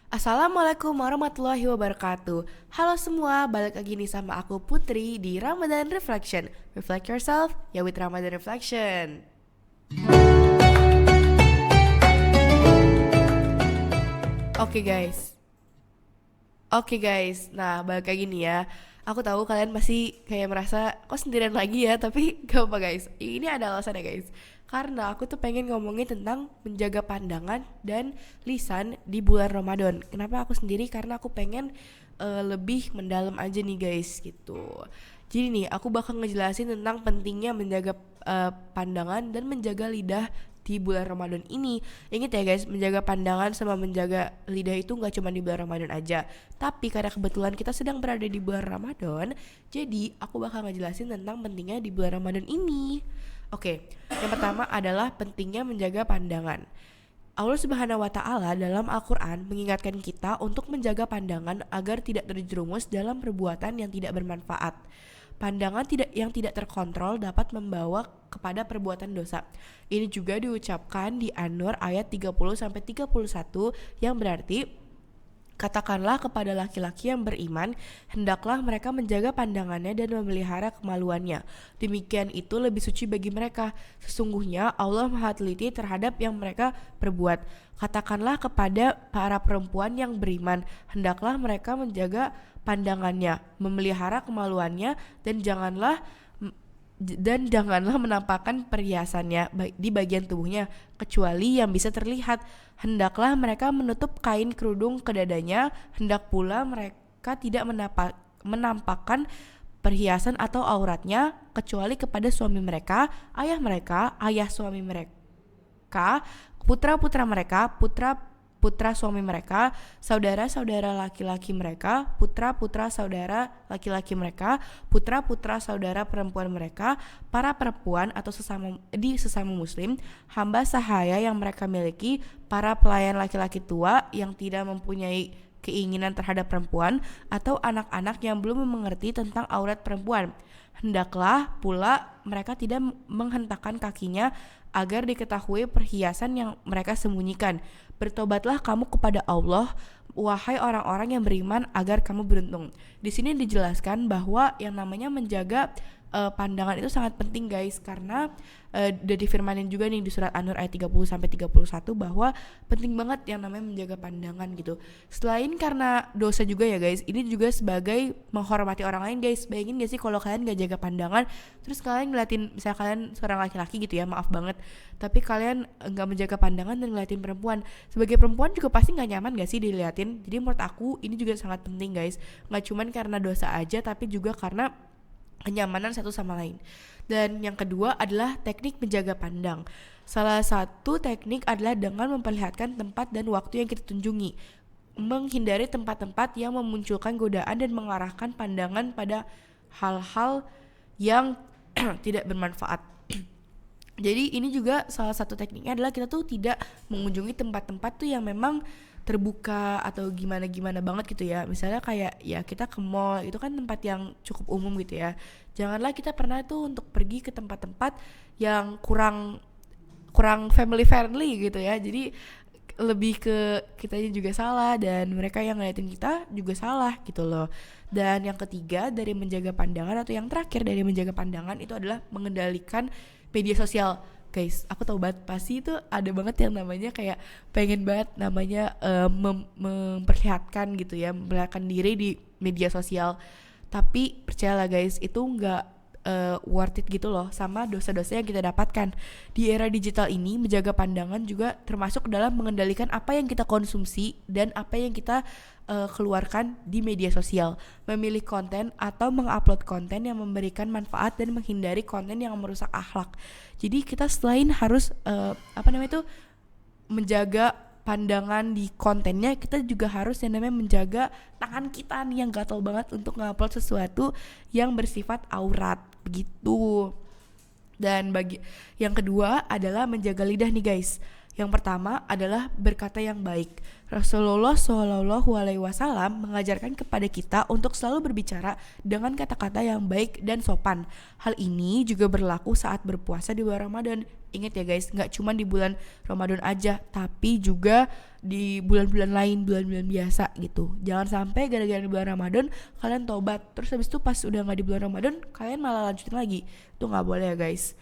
Assalamualaikum warahmatullahi wabarakatuh. Halo semua, balik lagi nih sama aku Putri di Ramadan Reflection. Reflect yourself, ya with Ramadan Reflection. Oke guys, nah balik lagi nih ya. Aku tahu kalian pasti kayak merasa kok sendirian lagi ya, tapi gak apa guys. Ini ada alasannya guys. Karena aku tuh pengen ngomongin tentang menjaga pandangan dan lisan di bulan Ramadan. Kenapa aku sendiri? Karena aku pengen lebih mendalam aja nih guys gitu. Jadi nih aku bakal ngejelasin tentang pentingnya menjaga pandangan dan menjaga lidah di bulan Ramadan ini. Ingat ya guys, menjaga pandangan sama menjaga lidah itu gak cuma di bulan Ramadan aja. Tapi karena kebetulan kita sedang berada di bulan Ramadan, jadi aku bakal ngejelasin tentang pentingnya di bulan Ramadan ini. Oke, yang pertama adalah pentingnya menjaga pandangan. Allah Subhanahu wa taala dalam Al-Qur'an mengingatkan kita untuk menjaga pandangan agar tidak terjerumus dalam perbuatan yang tidak bermanfaat. Pandangan yang tidak terkontrol dapat membawa kepada perbuatan dosa. Ini juga diucapkan di An-Nur ayat 30 sampai 31 yang berarti katakanlah kepada laki-laki yang beriman, hendaklah mereka menjaga pandangannya dan memelihara kemaluannya. Demikian itu lebih suci bagi mereka. Sesungguhnya Allah Maha Teliti terhadap yang mereka perbuat. Katakanlah kepada para perempuan yang beriman, hendaklah mereka menjaga pandangannya, memelihara kemaluannya, dan janganlah menampakkan perhiasannya di bagian tubuhnya kecuali yang bisa terlihat. Hendaklah mereka menutup kain kerudung ke dadanya, hendak pula mereka tidak menampakkan perhiasan atau auratnya kecuali kepada suami mereka, ayah suami mereka, putra-putra mereka, putra suami mereka, saudara-saudara laki-laki mereka, putra-putra saudara laki-laki mereka, putra-putra saudara perempuan mereka, para perempuan atau sesama muslim, hamba sahaya yang mereka miliki, para pelayan laki-laki tua yang tidak mempunyai keinginan terhadap perempuan, atau anak-anak yang belum mengerti tentang aurat perempuan. Hendaklah pula mereka tidak menghentakkan kakinya agar diketahui perhiasan yang mereka sembunyikan. Bertobatlah kamu kepada Allah, wahai orang-orang yang beriman, agar kamu beruntung. Di sini dijelaskan bahwa yang namanya menjaga pandangan itu sangat penting guys, karena udah difirmanin juga nih di surat An-Nur ayat 30 sampai 31 bahwa penting banget yang namanya menjaga pandangan gitu. Selain karena dosa juga ya guys, ini juga sebagai menghormati orang lain guys. Bayangin gak sih kalau kalian gak jaga pandangan, terus kalian ngeliatin, misalnya kalian seorang laki-laki gitu ya, maaf banget, tapi kalian gak menjaga pandangan dan ngeliatin perempuan. Sebagai perempuan juga pasti gak nyaman gak sih diliatin. Jadi menurut aku ini juga sangat penting guys, gak cuman karena dosa aja, tapi juga karena kenyamanan satu sama lain. Dan yang kedua adalah teknik menjaga pandang. Salah satu teknik adalah dengan memperlihatkan tempat dan waktu yang kita tunjungi, menghindari tempat-tempat yang memunculkan godaan dan mengarahkan pandangan pada hal-hal yang tidak bermanfaat. Jadi ini juga salah satu tekniknya adalah kita tuh tidak mengunjungi tempat-tempat tuh yang memang terbuka atau gimana-gimana banget gitu ya. Misalnya kayak ya kita ke mall, itu kan tempat yang cukup umum gitu ya. Janganlah kita pernah tuh untuk pergi ke tempat-tempat yang kurang family friendly gitu ya. Jadi lebih ke kitanya juga salah dan mereka yang ngeliatin kita juga salah gitu loh. Dan yang ketiga dari menjaga pandangan, atau yang terakhir dari menjaga pandangan, itu adalah mengendalikan media sosial. Guys, aku tahu banget pasti itu ada banget yang namanya kayak pengen banget namanya memperlihatkan gitu ya, memperlihatkan diri di media sosial. Tapi percayalah guys, itu nggak worth it gitu loh sama dosa-dosa yang kita dapatkan. Di era digital ini, menjaga pandangan juga termasuk dalam mengendalikan apa yang kita konsumsi dan apa yang kita keluarkan di media sosial. Memilih konten atau mengupload konten yang memberikan manfaat dan menghindari konten yang merusak akhlak. Jadi kita selain harus menjaga pandangan di kontennya, kita juga harus yang namanya menjaga tangan kita nih yang gatel banget untuk ngupload sesuatu yang bersifat aurat begitu. Dan bagi yang kedua adalah menjaga lidah nih guys. Yang pertama adalah berkata yang baik. Rasulullah Shallallahu Alaihi Wasallam mengajarkan kepada kita untuk selalu berbicara dengan kata-kata yang baik dan sopan. Hal ini juga berlaku saat berpuasa di bulan Ramadan. Ingat ya guys, nggak cuma di bulan Ramadan aja, tapi juga di bulan-bulan lain, bulan-bulan biasa gitu. Jangan sampai gara-gara di bulan Ramadan kalian tobat, terus habis itu pas udah nggak di bulan Ramadan kalian malah lanjutin lagi. Itu nggak boleh ya guys.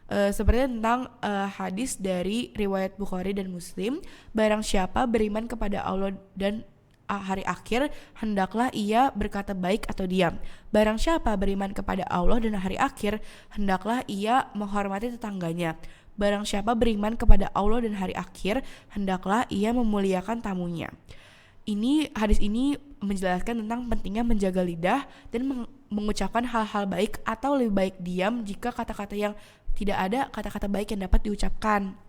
Seperti tentang hadis dari riwayat Bukhari dan Muslim, barang siapa beriman kepada Allah dan hari akhir, hendaklah ia berkata baik atau diam. Barang siapa beriman kepada Allah dan hari akhir, hendaklah ia menghormati tetangganya. Barang siapa beriman kepada Allah dan hari akhir, hendaklah ia memuliakan tamunya. Hadis ini menjelaskan tentang pentingnya menjaga lidah dan mengucapkan hal-hal baik atau lebih baik diam jika kata-kata yang tidak ada kata-kata baik yang dapat diucapkan.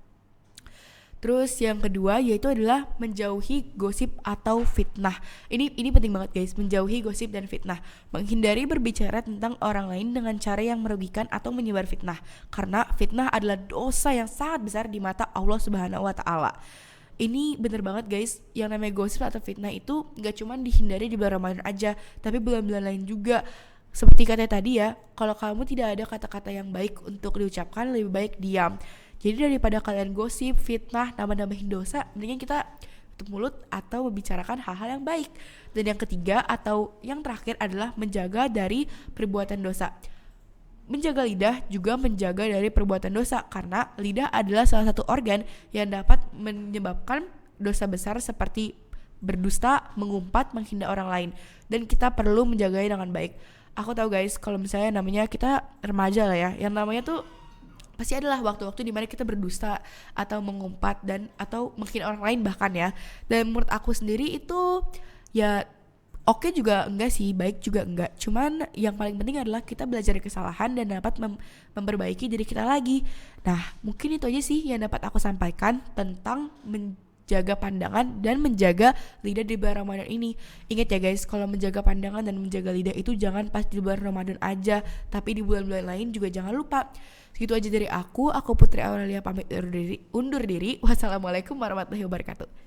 Terus yang kedua yaitu adalah menjauhi gosip atau fitnah. Ini penting banget guys, menjauhi gosip dan fitnah. Menghindari berbicara tentang orang lain dengan cara yang merugikan atau menyebar fitnah. Karena fitnah adalah dosa yang sangat besar di mata Allah Subhanahu wa taala. Ini bener banget guys, yang namanya gosip atau fitnah itu gak cuma dihindari di bulan Ramadan aja, tapi bulan-bulan lain juga. Seperti kata tadi ya, kalau kamu tidak ada kata-kata yang baik untuk diucapkan, lebih baik diam. Jadi daripada kalian gosip, fitnah, nambah-nambahin dosa, mendingan kita tutup mulut atau membicarakan hal-hal yang baik. Dan yang ketiga atau yang terakhir adalah menjaga dari perbuatan dosa. Menjaga lidah juga menjaga dari perbuatan dosa, karena lidah adalah salah satu organ yang dapat menyebabkan dosa besar seperti berdusta, mengumpat, menghina orang lain. Dan kita perlu menjaganya dengan baik. Aku tahu guys, kalau misalnya namanya kita remaja lah ya, yang namanya tuh pasti adalah waktu-waktu dimana kita berdusta atau mengumpat dan atau menghina orang lain bahkan ya. Dan menurut aku sendiri itu ya oke juga enggak sih, baik juga enggak. Cuman yang paling penting adalah kita belajar dari kesalahan dan dapat memperbaiki diri kita lagi. Nah, mungkin itu aja sih yang dapat aku sampaikan tentang menjaga pandangan dan menjaga lidah di bulan Ramadan ini. Ingat ya guys, kalau menjaga pandangan dan menjaga lidah itu jangan pas di bulan Ramadan aja, tapi di bulan-bulan lain juga jangan lupa. Segitu aja dari aku Putri Aurelia pamit undur diri. Wassalamualaikum warahmatullahi wabarakatuh.